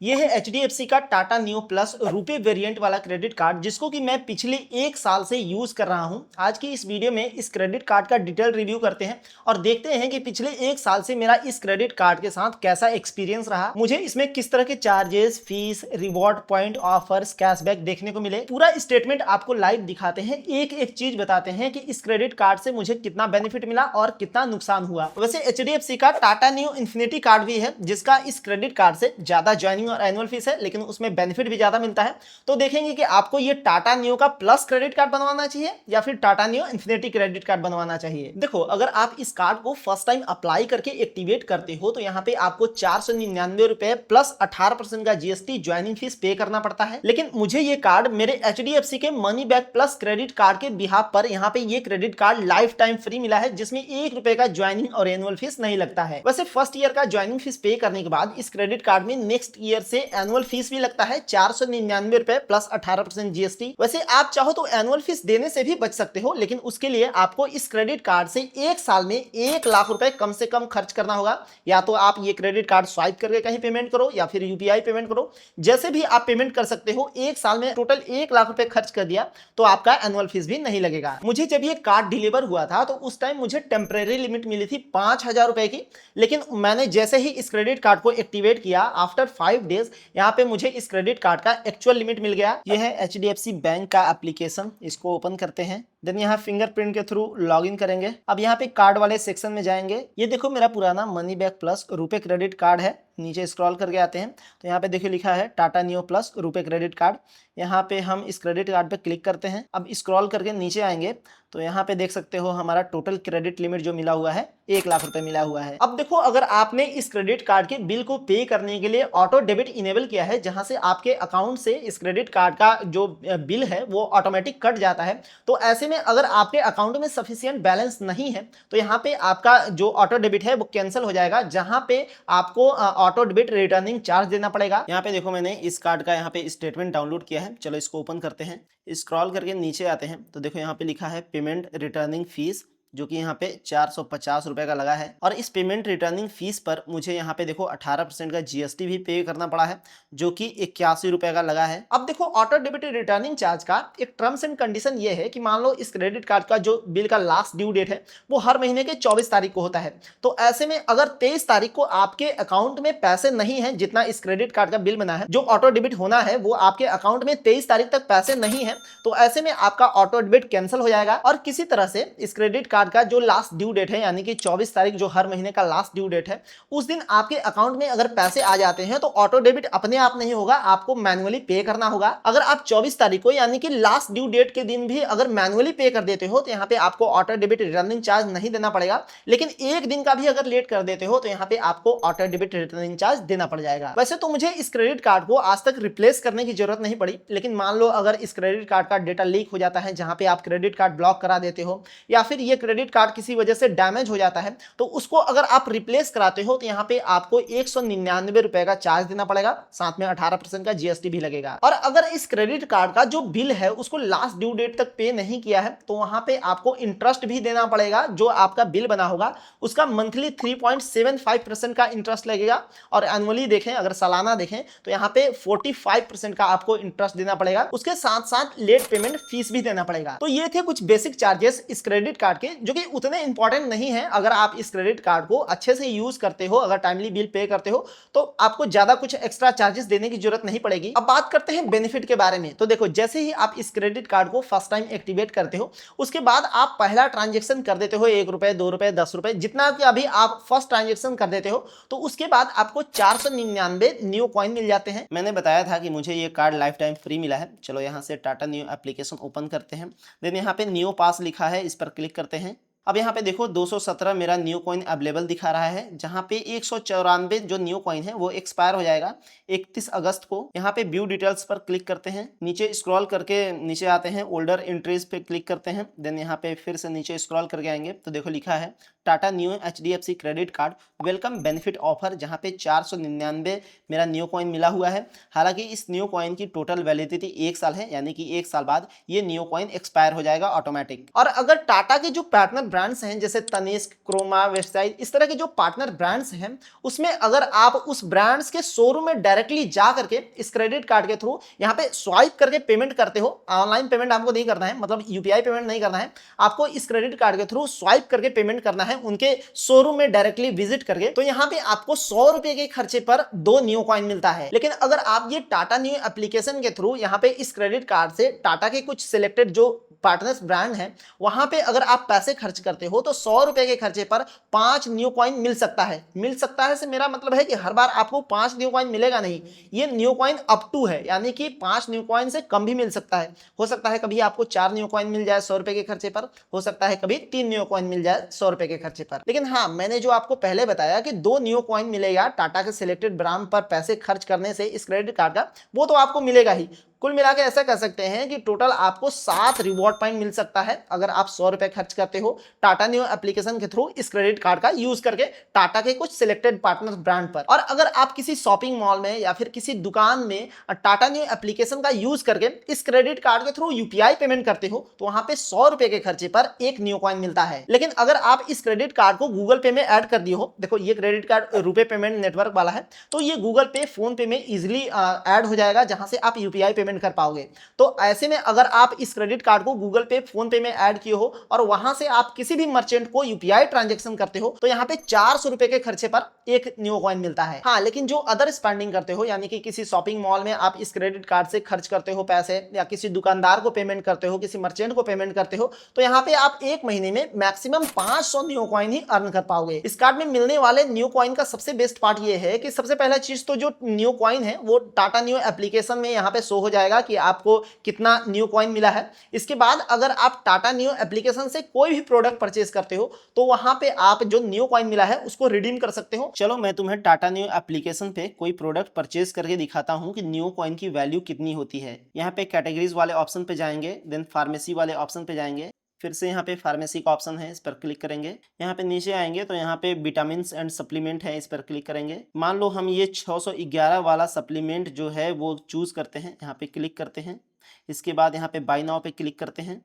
ये है HDFC का Tata new plus RuPay variant वाला क्रेडिट कार्ड, जिसको कि मैं पिछले 1 साल से यूज कर रहा हूं। आज की इस वीडियो में इस क्रेडिट कार्ड का डिटेल रिव्यू करते हैं और देखते हैं कि पिछले 1 साल से मेरा इस क्रेडिट कार्ड के साथ कैसा एक्सपीरियंस रहा, मुझे इसमें किस तरह के charges, fees, reward point, offers, cashback देखने को मिले। पूरा स्टेटमेंट आपको लाइव दिखाते हैं, एक एक चीज बताते हैं कि इस क्रेडिट कार्ड से मुझे कितना बेनिफिट मिला और कितना नुकसान हुआ। वैसे HDFC का टाटा न्यू इन्फिनिटी कार्ड भी है, जिसका इस क्रेडिट कार्ड से ज्यादा ज्वाइनिंग और एनुअल फीस है, लेकिन उसमें बेनिफिट भी ज्यादा मिलता है। तो देखेंगे कि आपको ये टाटा न्यू का प्लस क्रेडिट कार्ड बनवाना चाहिए या फिर Tata new infinity credit card बनवाना चाहिए। देखो, अगर आप इस कार्ड को फर्स्ट टाइम अप्लाई करके एक्टिवेट करते हो तो यहाँ पे आपको 499 रुपए प्लस 18% का GST ज्वाइनिंग फीस पे करना पड़ता है। लेकिन मुझे ये कार्ड मेरे HDFC के money back plus credit card के बिहाफ पर यहाँ पे ये credit card lifetime free मिला है, जिसमें 1 रुपए का ज्वाइनिंग और एनुअल फीस नहीं लगता है। वैसे फर्स्ट ईयर का ज्वाइनिंग फीस पे करने के बाद इस क्रेडिट कार्ड में नेक्स्ट ईयर से एनुअल फीस भी लगता है 499 रुपए प्लस 18% GST। वैसे आप चाहो तो एनुअल फीस देने से भी बच सकते हो, लेकिन उसके लिए आपको इस क्रेडिट कार्ड से 1 साल में 1 लाख रुपए कम से कम खर्च करना होगा। या तो आप ये क्रेडिट कार्ड स्वाइप करके कहीं पेमेंट करो या फिर UPI पेमेंट करो, जैसे भी आप पेमेंट कर सकते हो। 1 साल में टोटल 1 लाख रुपए खर्च कर दिया तो आपका एनुअल फीस भी नहीं लगेगा। मुझे जब ये कार्ड डिलीवर हुआ था तो उस टाइम मुझे टेम्परेरी लिमिट मिली थी 5,000 रुपए की, लेकिन मैंने जैसे ही इस क्रेडिट कार्ड को एक्टिवेट किया आफ्टर 5 डेज यहाँ पे मुझे इस क्रेडिट कार्ड का एक्चुअल लिमिट मिल गया। यह है HDFC बैंक का एप्लीकेशन, इसको ओपन करते हैं। देन यहाँ फिंगरप्रिंट के थ्रू लॉगिन करेंगे। अब यहाँ पे कार्ड वाले सेक्शन में जाएंगे। ये देखो मेरा पुराना money back plus RuPay credit card है। नीचे स्क्रॉल करके आते हैं तो यहाँ पे देखिए लिखा है Tata new plus RuPay credit card. यहाँ पे हम इस क्रेडिट कार्ड पे क्लिक करते हैं। अब स्क्रॉल करके नीचे आएंगे तो यहाँ पे देख सकते हो हमारा टोटल क्रेडिट लिमिट जो मिला हुआ है 1 लाख रुपए मिला हुआ है। अब देखो, अगर आपने इस क्रेडिट कार्ड के बिल को पे करने के लिए ऑटो डेबिट इनेबल किया है, जहां से आपके अकाउंट से इस क्रेडिट कार्ड का जो बिल है वो ऑटोमेटिक कट जाता है, तो ऐसे में अगर आपके अकाउंट में सफिशिएंट बैलेंस नहीं है तो यहाँ पे आपका जो ऑटो डेबिट है वो कैंसिल हो जाएगा, जहां पे आपको ऑटो डेबिट रिटर्निंग चार्ज देना पड़ेगा। यहाँ पे देखो मैंने इस कार्ड का यहाँ पे स्टेटमेंट डाउनलोड किया है। चलो इसको ओपन करते हैं। स्क्रॉल करके नीचे आते हैं तो देखो यहाँ पे लिखा है पेमेंट रिटर्निंग फीस, जो कि यहाँ पे 450 रुपए का लगा है। और इस पेमेंट रिटर्निंग फीस पर मुझे यहाँ पे देखो 18% का GST भी पे करना पड़ा है, जो कि 81 रुपए का लगा है। अब देखो, ऑटो डेबिट रिटर्निंग चार्ज का एक टर्म्स एंड कंडीशन ये है कि मान लो इस क्रेडिट कार्ड का जो बिल का लास्ट ड्यू डेट है वो हर महीने के 24 तारीख को होता है। तो ऐसे में अगर 23 तारीख को आपके अकाउंट में पैसे नहीं है, जितना इस क्रेडिट कार्ड का बिल बना है, जो ऑटो डेबिट होना है वो आपके अकाउंट में 23 तारीख तक पैसे नहीं है, तो ऐसे में आपका ऑटो डेबिट कैंसिल हो जाएगा। और किसी तरह से इस क्रेडिट कार्ड का जो लास्ट ड्यू डेट है, यानी कि 24 तारीख जो हर महीने का लास्ट ड्यू डेट है, उस दिन आपके अकाउंट में अगर पैसे आ जाते हैं तो ऑटो डेबिट अपने आप नहीं होगा, आपको मैन्युअली पे करना होगा। अगर आप 24 तारीख को यानी कि लास्ट ड्यू डेट के दिन भी अगर मैन्युअली पे कर देते हो तो यहाँ पे आपको ऑटो डेबिट रिटर्निंग चार्ज नहीं देना पड़ेगा, लेकिन एक दिन का भी अगर लेट कर देते हो तो यहाँ पे आपको ऑटो डेबिट रिटर्निंग चार्ज देना पड़ जाएगा। वैसे तो मुझे इस क्रेडिट कार्ड को आज तक रिप्लेस करने की जरूरत नहीं पड़ी, लेकिन मान लो अगर इस क्रेडिट कार्ड का डेटा लीक हो जाता है, जहां पे आप क्रेडिट कार्ड ब्लॉक करा देते हो, या फिर ये क्रेडिट कार्ड किसी वजह से डैमेज हो जाता है, तो उसको अगर आप रिप्लेस कराते हो तो यहाँ पे आपको 199 रुपए का चार्ज देना पड़ेगा, साथ में 18% का GST भी लगेगा। और अगर इस क्रेडिट कार्ड का जो बिल है उसको लास्ट ड्यू डेट तक पे नहीं किया है तो वहां पे आपको इंटरेस्ट भी देना पड़ेगा। जो आपका बिल बना होगा उसका मंथली 3.75% का इंटरेस्ट लगेगा, और एनुअली देखें, अगर सालाना देखें तो यहाँ पे 45% का आपको इंटरेस्ट देना पड़ेगा। उसके साथ साथ लेट पेमेंट फीस भी देना पड़ेगा। तो ये थे कुछ बेसिक चार्जेस इस क्रेडिट कार्ड के, जो कि उतने इंपॉर्टेंट नहीं है। अगर आप इस क्रेडिट कार्ड को अच्छे से यूज करते हो, अगर टाइमली बिल पे करते हो, तो आपको ज्यादा कुछ एक्स्ट्रा चार्जेस देने की जरूरत नहीं पड़ेगी। अब बात करते हैं बेनिफिट के बारे में। तो देखो, जैसे ही आप इस क्रेडिट कार्ड को फर्स्ट टाइम एक्टिवेट करते हो, उसके बाद आप पहला ट्रांजेक्शन कर देते हो 1 रुपए, 2 रुपए, 10 रुपए, जितना कि अभी आप फर्स्ट ट्रांजेक्शन कर देते हो, तो उसके बाद आपको 499 न्यू कॉइन मिल जाते हैं। मैंने बताया था कि मुझे ये कार्ड लाइफ टाइम फ्री मिला है। चलो यहाँ से टाटा न्यू एप्लीकेशन ओपन करते हैं। देन यहाँ पे न्यू पास लिखा है, इस पर क्लिक करते हैं। अब यहाँ पे देखो 217 मेरा न्यू कॉइन अवेलेबल दिखा रहा है, जहाँ पे 194 जो न्यू कॉइन है वो एक्सपायर हो जाएगा 31 अगस्त को। यहाँ पे व्यू डिटेल्स पर क्लिक करते हैं। नीचे स्क्रॉल करके नीचे आते हैं, ओल्डर एंट्रीज पे क्लिक करते हैं। देन यहाँ पे फिर से नीचे स्क्रॉल करके आएंगे तो देखो लिखा है Tata new HDFC credit card welcome benefit offer, जहां पे 499 मेरा न्यू कॉइन मिला हुआ है। हालांकि इस न्यू कॉइन की टोटल वैलिडिटी 1 साल है, यानी कि 1 साल बाद ये न्यू कॉइन एक्सपायर हो जाएगा ऑटोमेटिक। और अगर टाटा के जो पार्टनर ब्रांड्स हैं जैसे तनिष्क, क्रोमा, वेबसाइट, इस तरह के जो पार्टनर ब्रांड्स हैं उसमें अगर आप उस ब्रांड्स के शोरूम में डायरेक्टली जा करके इस क्रेडिट कार्ड के थ्रू यहाँ पे स्वाइप करके पेमेंट करते हो, ऑनलाइन पेमेंट आपको नहीं करना है, मतलब यूपीआई पेमेंट नहीं करना है, आपको इस क्रेडिट कार्ड के थ्रू स्वाइप करके पेमेंट करना है उनके शोरूम में डायरेक्टली विजिट करके, तो यहाँ पे आपको 100 रुपए के खर्चे पर 2 न्यू कॉइन मिलता है। लेकिन अगर आप ये टाटा न्यू एप्लीकेशन के थ्रू यहाँ पे इस क्रेडिट कार्ड से टाटा के कुछ सिलेक्टेड जो पार्टनर्स ब्रांड हैं वहां पे अगर आप पैसे खर्च करते हो तो 100 रुपए के खर्चे पर 5 न्यू कॉइन मिल सकता है। मिल सकता है से मेरा मतलब है कि हर बार आपको 5 न्यू कॉइन मिलेगा नहीं, ये न्यू कॉइन अप टू है, यानी कि 5 न्यू कॉइन से कम भी मिल सकता है। हो सकता है कभी आपको 4 न्यू कॉइन मिल जाए 100 रुपए के खर्चे पर, हो सकता है कभी 3 न्यू कॉइन मिल जाए 100 रुपए के खर्चे पर। लेकिन हाँ, मैंने जो आपको पहले बताया कि 2 न्यू कॉइन मिलेगा टाटा के सिलेक्टेड ब्रांड पर पैसे खर्च करने से इस क्रेडिट कार्ड का, वो तो आपको मिलेगा ही। कुल मिला के ऐसा कह सकते हैं कि टोटल आपको 7 रिवॉर्ड पॉइंट मिल सकता है अगर आप 100 रुपए खर्च करते हो टाटा न्यू एप्लीकेशन के थ्रू इस क्रेडिट कार्ड का यूज करके टाटा के कुछ सिलेक्टेड पार्टनर ब्रांड पर। और अगर आप किसी शॉपिंग मॉल में या फिर किसी दुकान में टाटा न्यू एप्लीकेशन का यूज करके इस क्रेडिट कार्ड के थ्रू यूपीआई पेमेंट करते हो तो वहां पे 100 रुपए के खर्चे पर 1 न्यू कॉइन मिलता है। लेकिन अगर आप इस क्रेडिट कार्ड को गूगल पे में ऐड कर दिए हो, देखो ये क्रेडिट कार्ड रुपए पेमेंट नेटवर्क वाला है, तो ये गूगल पे, फोन पे में इजिली ऐड हो जाएगा जहां से आप यूपीआई पेमेंट कर पाओगे। तो ऐसे में अगर आप इस क्रेडिट कार्ड को गूगल पे, फोन पे में ऐड किए हो और वहां से आप किसी भी मर्चेंट को यूपीआई ट्रांजैक्शन करते हो तो यहाँ पे 400 रुपए के खर्चे पर 1 न्यू कॉइन मिलता है। हाँ, लेकिन जो अदर स्पेंडिंग करते हो, यानी कि किसी शॉपिंग मॉल में आप इस क्रेडिट कार्ड से खर्च करते हो पैसे, या किसी दुकानदार को पेमेंट करते हो, किसी मर्चेंट को पेमेंट करते हो, तो यहाँ पे आप एक महीने में मैक्सिमम 500 न्यू कॉइन ही अर्न कर पाओगे। इस कार्ड में मिलने वाले न्यू कॉइन का सबसे बेस्ट पार्ट ये है कि सबसे पहला चीज तो जो न्यू कॉइन है वो टाटा न्यू एप्लीकेशन में यहाँ पे शो हो जाएगा कि आपको कितना न्यू कॉइन मिला है। इसके बाद अगर आप टाटा न्यू एप्लीकेशन से कोई भी प्रोडक्ट परचेज करते हो तो वहां पे आप जो न्यू कॉइन मिला है उसको रिडीम कर सकते हो। चलो मैं तुम्हें टाटा न्यू एप्लीकेशन पे कोई प्रोडक्ट परचेज करके दिखाता हूं कि न्यू कॉइन की वैल्यू कितनी होती है। यहाँ पे कैटेगरीज वाले ऑप्शन पे जाएंगे, देन फार्मेसी वाले ऑप्शन पे जाएंगे, फिर से यहाँ पे फार्मेसी का ऑप्शन है, इस पर क्लिक करेंगे। यहाँ पे नीचे आएंगे तो यहाँ पे विटामिन एंड सप्लीमेंट है, इस पर क्लिक करेंगे। मान लो हम ये 611 वाला सप्लीमेंट जो है वो चूज करते हैं, यहाँ पे क्लिक करते हैं। इसके बाद यहाँ पे बाय नाउ पे क्लिक करते हैं।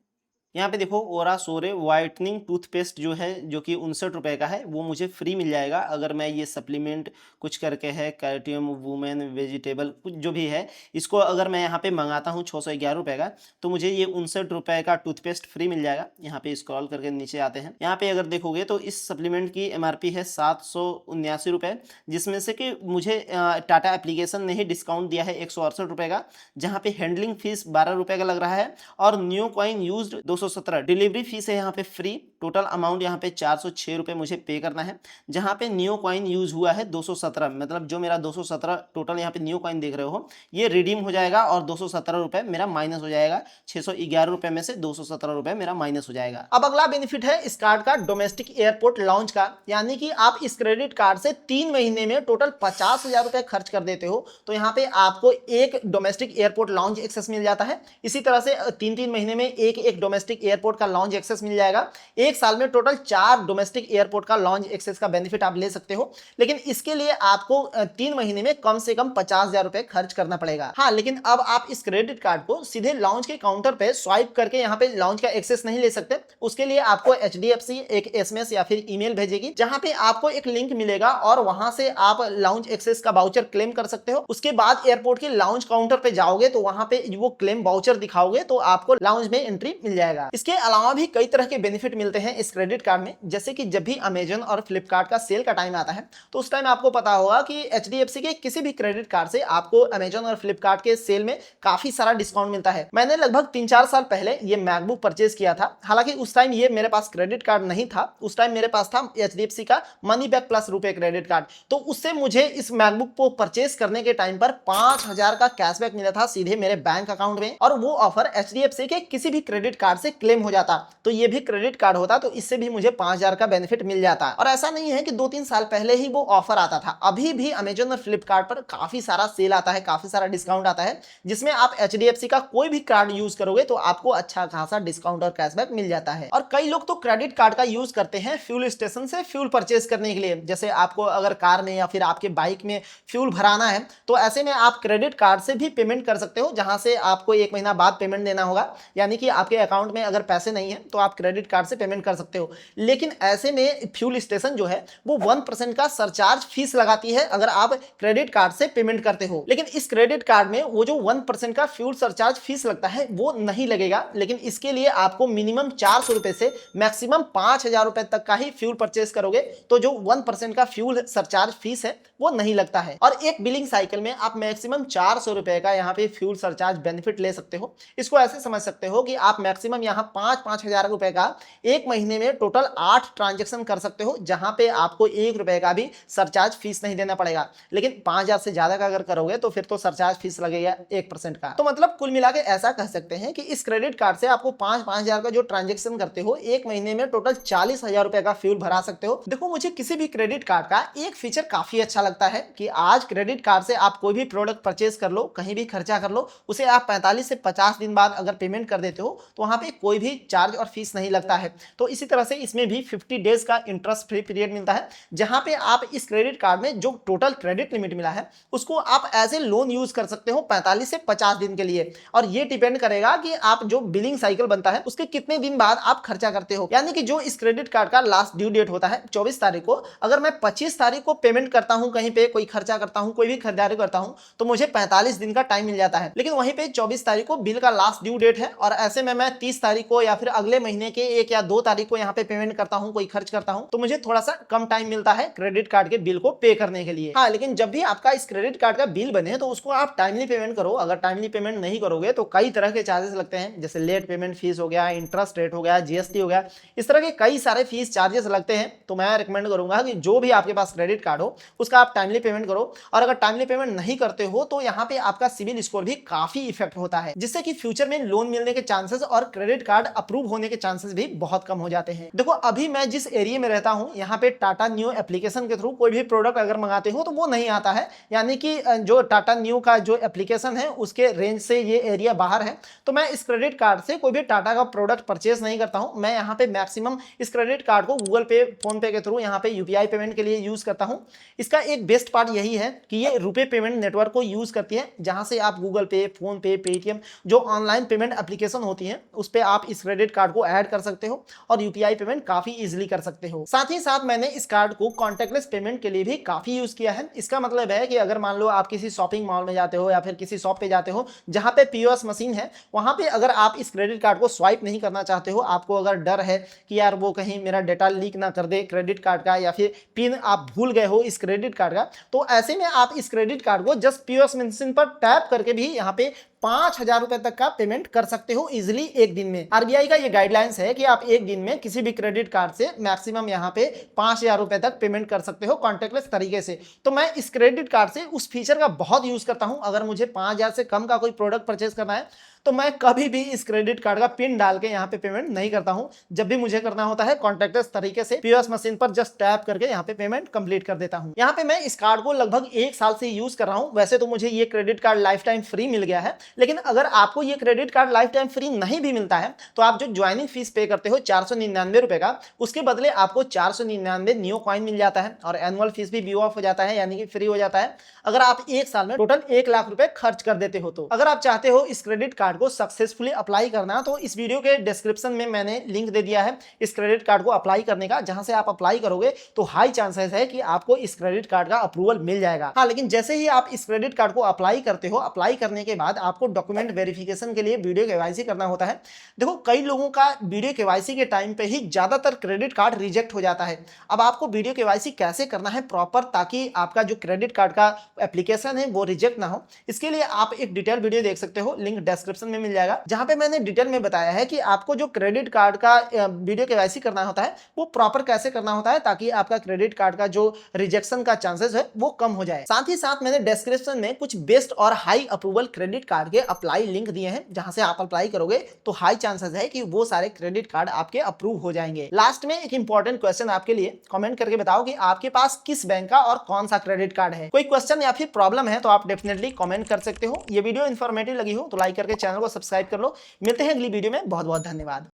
यहाँ पे देखो ओरा सोरे वाइटनिंग टूथपेस्ट जो है, जो कि 59 रुपये का है, वो मुझे फ्री मिल जाएगा अगर मैं ये सप्लीमेंट कुछ करके है, कैल्शियम वुमेन वेजिटेबल कुछ जो भी है, इसको अगर मैं यहाँ पे मंगाता हूँ 611 रुपये का, तो मुझे ये 59 रुपये का टूथपेस्ट फ्री मिल जाएगा। यहाँ पे स्क्रॉल करके नीचे आते हैं, यहाँ पे अगर देखोगे तो इस सप्लीमेंट की MRP है 779 रुपये, जिसमें से कि मुझे टाटा एप्लीकेशन ने ही डिस्काउंट दिया है 168 रुपये का, जहाँ पे हैंडलिंग फीस 12 रुपये का लग रहा है और new coin use 217, delivery fees है यहाँ पे फ्री। टोटल अमाउंट यहाँ पे 406 रुपये मुझे पे करना है, जहाँ पे न्यू कॉइन यूज हुआ है 217, मतलब जो मेरा 217 टोटल यहाँ पे न्यू कॉइन देख रहे हो ये रिडीम हो जाएगा और 217 रुपये मेरा माइनस हो जाएगा। 611 रुपये में से 217 रुपये मेरा माइनस हो जाएगा। अब अगला बेनिफिट है इस कार्ड का डोमेस्टिक एयरपोर्ट लॉन्च का, यानी कि आप इस क्रेडिट कार्ड से 3 महीने में टोटल 50,000 रुपये खर्च कर देते हो तो यहाँ पे आपको एक डोमेस्टिक एयरपोर्ट लॉन्च एक्सेस मिल जाता है। इसी तरह से 3-3 महीने में एक डोमेस्टिक एयरपोर्ट का लॉन्च एक्सेस मिल जाएगा। एक साल में टोटल 4 डोमेस्टिक एयरपोर्ट का लॉन्च एक्सेस का बेनिफिट आप ले सकते हो, लेकिन इसके लिए आपको 3 महीने में कम से कम 50,000 रुपए खर्च करना पड़ेगा। हाँ, लेकिन अब आप इस क्रेडिट कार्ड को सीधे लॉन्च के काउंटर पे स्वाइप करके यहाँ पे लॉन्च का एक्सेस नहीं ले सकते। उसके लिए आपको HDFC एक SMS या फिर ईमेल भेजेगी, जहां पे आपको एक लिंक मिलेगा और वहां से आप लॉन्च एक्सेस का वाउचर क्लेम कर सकते हो। उसके बाद एयरपोर्ट के लॉन्च काउंटर पे जाओगे तो वहां पे वो क्लेम वाउचर दिखाओगे तो आपको लॉन्च में एंट्री मिल जाएगा। इसके अलावा भी कई तरह के बेनिफिट मिलते हैं इस क्रेडिट कार्ड में, जैसे कि जब भी अमेजन और फ्लिपकार्ट का सेल का टाइम आता है तो उस टाइम आपको पता होगा कि HDFC के किसी भी क्रेडिट कार्ड से आपको अमेजन और फ्लिपकार्ट के सेल में काफी सारा डिस्काउंट मिलता है। मैंने लगभग 3-4 साल पहले ये मैकबुक परचेज किया था, हालांकि उस टाइम ये मेरे पास क्रेडिट कार्ड नहीं था, उस टाइम मेरे पास था HDFC का मनी बैक प्लस रुपए क्रेडिट कार्ड। तो उससे मुझे इस मैकबुक को परचेज करने के टाइम पर 5,000 का कैशबैक मिला था सीधे मेरे बैंक अकाउंट में, और वो ऑफर HDFC के किसी भी क्रेडिट कार्ड से क्लेम हो जाता। तो ये भी क्रेडिट कार्ड होता तो इससे भी मुझे 5,000 का बेनिफिट मिल जाता। और ऐसा नहीं है कि 2-3 साल पहले ही वो ऑफर आता था, अभी भी अमेजन और फ्लिपकार्ट पर काफी सारा सेल आता है, काफी सारा डिस्काउंट आता है, जिसमें आप HDFC का कोई भी कार्ड यूज करोगे तो आपको अच्छा खासा डिस्काउंट और कैशबैक मिल जाता है। और कई लोग तो क्रेडिट कार्ड का यूज करते हैं फ्यूल स्टेशन से फ्यूल परचेज करने के लिए। जैसे आपको अगर कार में या फिर आपके बाइक में फ्यूल भराना है तो ऐसे में आप क्रेडिट कार्ड से भी पेमेंट कर सकते हो, जहां से आपको 1 महीना बाद पेमेंट देना होगा। यानी कि आपके अकाउंट में अगर पैसे नहीं है तो आप क्रेडिट कार्ड से पेमेंट कर सकते हो। लेकिन ऐसे में फ्यूल स्टेशन जो है वो 1% का सरचार्ज फीस लगाती है अगर आप क्रेडिट कार्ड से पेमेंट करते हो। लेकिन इस क्रेडिट कार्ड में वो जो 1% का फ्यूल सरचार्ज फीस लगता है वो नहीं लगेगा। लेकिन इसके लिए आपको मिनिमम 400 रुपए से मैक्सिमम 5,000 रुपए तक का ही फ्यूल परचेज करोगे तो जो 1% का फ्यूल सरचार्ज फीस है वो नहीं लगता है। और एक बिलिंग साइकिल में आप मैक्सिमम 400 रुपए का यहाँ पे फ्यूल सरचार्ज बेनिफिट ले सकते हो। इसको ऐसे समझ सकते हो कि आप मैक्सिमम यहाँ 5,000 रुपए का एक महीने में टोटल 8 ट्रांजेक्शन कर सकते हो, जहां पे आपको 1 रुपए का भी सरचार्ज फीस नहीं देना पड़ेगा। लेकिन 5,000 से ज्यादा का अगर करोगे तो फिर तो सरचार्ज फीस लगेगा 1% का। तो मतलब कुल मिला के ऐसा कह सकते हैं कि इस क्रेडिट कार्ड से आपको 5,000 का जो ट्रांजेक्शन करते हो एक महीने में टोटल 40,000 रुपए का फ्यूल भरा सकते हो। देखो, मुझे किसी भी क्रेडिट कार्ड का एक फीचर काफी अच्छा लगता है कि आज क्रेडिट कार्ड से आप कोई भी प्रोडक्ट परचेज कर लो, कहीं भी खर्चा कर लो, उसे आप 45 से 50 दिन बाद अगर पेमेंट कर देते हो तो वहां पे कोई भी चार्ज और फीस नहीं लगता है। तो इसी तरह से इसमें भी 50 डेज का इंटरेस्ट फ्री पीरियड मिलता है, जहां पे आप इस क्रेडिट कार्ड में जो टोटल क्रेडिट लिमिट मिला है उसको आप एज ए लोन यूज कर सकते हो 45 से 50 दिन के लिए। और ये डिपेंड करेगा कि आप जो बिलिंग साइकिल बनता है उसके कितने दिन बाद आप खर्चा करते हो। यानी कि जो इस क्रेडिट कार्ड का लास्ट ड्यू डेट होता है 24 तारीख को, अगर मैं 25 तारीख को पेमेंट करता हूं, कहीं पे कोई खर्चा करता हूं, कोई भी खरीदारी करता हूं, तो मुझे 45 दिन का टाइम मिल जाता है। लेकिन वहीं पे 24 तारीख को बिल का लास्ट ड्यू डेट है और ऐसे में मैं 30 तारीख को या फिर अगले महीने के 1 या 2 तारीख को यहाँ पे पेमेंट करता हूँ, कोई खर्च करता हूँ, तो मुझे थोड़ा सा कम टाइम मिलता है क्रेडिट कार्ड के बिल को पे करने के लिए। हाँ, लेकिन जब भी आपका इस क्रेडिट कार्ड का बिल बने तो उसको आप टाइमली पेमेंट करो। अगर टाइमली पेमेंट नहीं करोगे तो कई तरह के चार्जेस लगते हैं, जैसे लेट पेमेंट फीस हो गया, इंटरेस्ट रेट हो गया, GST हो गया, इस तरह के कई सारे फीस चार्जेस लगते हैं। तो मैं रिकमेंड करूंगा कि जो भी आपके पास क्रेडिट कार्ड हो उसका आप टाइमली पेमेंट करो। और अगर टाइमली पेमेंट नहीं करते हो तो यहाँ पे आपका सिविल स्कोर भी काफी इफेक्ट होता है, जिससे कि फ्यूचर में लोन मिलने के चांसेस और क्रेडिट कार्ड अप्रूव होने के चांसेस भी बहुत कम हो जाते हैं। देखो, अभी मैं जिस एरिया में रहता हूं यहाँ पे टाटा न्यू एप्लीकेशन के थ्रू कोई भी प्रोडक्ट अगर मंगाते हो तो वो नहीं आता है। यानी कि जो टाटा न्यू का जो एप्लीकेशन है उसके रेंज से ये एरिया बाहर है। तो मैं इस क्रेडिट कार्ड से कोई भी टाटा का प्रोडक्ट परचेज नहीं करता हूं। मैं यहाँ पे मैक्सिमम इस क्रेडिट कार्ड को गूगल पे, फोन पे के थ्रू यहाँ पे UPI पेमेंट के लिए यूज करता हूँ। इसका एक बेस्ट पार्ट यही है कि ये रुपे पेमेंट नेटवर्क को यूज करती है, जहां से आप गूगल पे, फोन पे, पेटीएम जो ऑनलाइन पेमेंट एप्लीकेशन होती है उस पे आप इस क्रेडिट कार्ड को ऐड कर सकते हो और UPI पेमेंट काफी इजीली कर सकते हो। साथ ही साथ मैंने इस कार्ड को कॉन्टैक्टलेस पेमेंट के लिए भी काफी यूज किया है। इसका मतलब है कि अगर मान लो आप किसी शॉपिंग मॉल में जाते हो या फिर किसी शॉप पे जाते हो जहां पे POS मशीन है, वहां पे अगर आप इस क्रेडिट कार्ड को स्वाइप नहीं करना चाहते हो, आपको अगर डर है कि यार वो कहीं मेरा डेटा लीक ना कर दे क्रेडिट कार्ड का, या फिर पिन आप भूल गए हो इस क्रेडिट कार्ड का, तो ऐसे में आप इस क्रेडिट कार्ड को जस्ट POS मशीन पर टैप करके भी यहाँ पे 5,000 रुपए तक का पेमेंट कर सकते हो इजिली एक दिन में। RBI का ये गाइडलाइंस है कि आप एक दिन में किसी भी क्रेडिट कार्ड से मैक्सिमम यहाँ पे 5,000 रुपए तक पेमेंट कर सकते हो कॉन्टैक्टलेस तरीके से। तो मैं इस क्रेडिट कार्ड से उस फीचर का बहुत यूज करता हूं। अगर मुझे 5,000 से कम का कोई प्रोडक्ट परचेज करना है तो मैं कभी भी इस क्रेडिट कार्ड का पिन डाल के यहाँ पे पेमेंट नहीं करता हूं। जब भी मुझे करना होता है कॉन्टैक्टलेस तरीके से POS मशीन पर जस्ट टैप करके यहाँ पे पेमेंट कंप्लीट कर देता हूं। यहाँ पे मैं इस कार्ड को लगभग 1 साल से यूज कर रहा हूं। वैसे तो मुझे ये credit card lifetime free मिल गया है, लेकिन अगर आपको ये credit card lifetime free नहीं भी मिलता है तो आप जो ज्वाइनिंग फीस पे करते हो 499 रुपए का, उसके बदले आपको 499 न्यू कॉइन मिल जाता है और एनुअल फीस भी व्यू ऑफ हो जाता है, यानी कि फ्री हो जाता है अगर आप 1 साल में टोटल 1 लाख रुपए खर्च कर देते हो। तो अगर आप चाहते हो इस क्रेडिट कार्ड को सक्सेसफुली अप्लाई करना, तो इस वीडियो के डिस्क्रिप्शन में मैंने लिंक दे दिया है इस क्रेडिट कार्ड को अप्लाई करने का, जहां से आप अप्लाई करोगे तो हाई चांसेस है कि आपको इस क्रेडिट कार्ड का अप्रूवल मिल जाएगा। हाँ, लेकिन जैसे ही आप इस क्रेडिट कार्ड को अप्लाई करते हो, अप्लाई करने के बाद आपको डॉक्यूमेंट वेरिफिकेशन के लिए वीडियो KYC करना होता है। देखो, कई लोगों का वीडियो KYC के टाइम पे ही ज्यादातर क्रेडिट कार्ड रिजेक्ट हो जाता है। अब आपको वीडियो KYC कैसे करना है प्रॉपर, ताकि आपका जो क्रेडिट कार्ड का एप्लीकेशन है वो रिजेक्ट ना हो, इसके लिए आप एक डिटेल वीडियो देख सकते हो, लिंक डिस्क्रिप्शन में मिल जाएगा, जहां पे मैंने डिटेल में बताया है कि आपको जो क्रेडिट कार्ड का वीडियो KYC करना होता है वो प्रॉपर कैसे करना होता है, ताकि आपका क्रेडिट कार्ड का जो रिजेक्शन का चांसेस है वो कम हो जाए। साथ ही साथ मैंने डिस्क्रिप्शन में कुछ बेस्ट और हाई अप्रूवल क्रेडिट कार्ड आगे अप्लाई लिंक दिए हैं, जहां से आप अप्लाई करोगे तो हाई चांसेस है कि वो सारे क्रेडिट कार्ड आपके अप्रूव हो जाएंगे। लास्ट में एक इंपॉर्टेंट क्वेश्चन आपके लिए, कमेंट करके बताओ कि आपके पास किस बैंक का और कौन सा क्रेडिट कार्ड है। कोई क्वेश्चन या फिर प्रॉब्लम है तो आप डेफिनेटली कमेंट कर सकते हो। ये वीडियो इन्फॉर्मेटिव लगी हो तो लाइक करके चैनल को सब्सक्राइब कर लो। मिलते हैं अगली वीडियो में, बहुत बहुत धन्यवाद।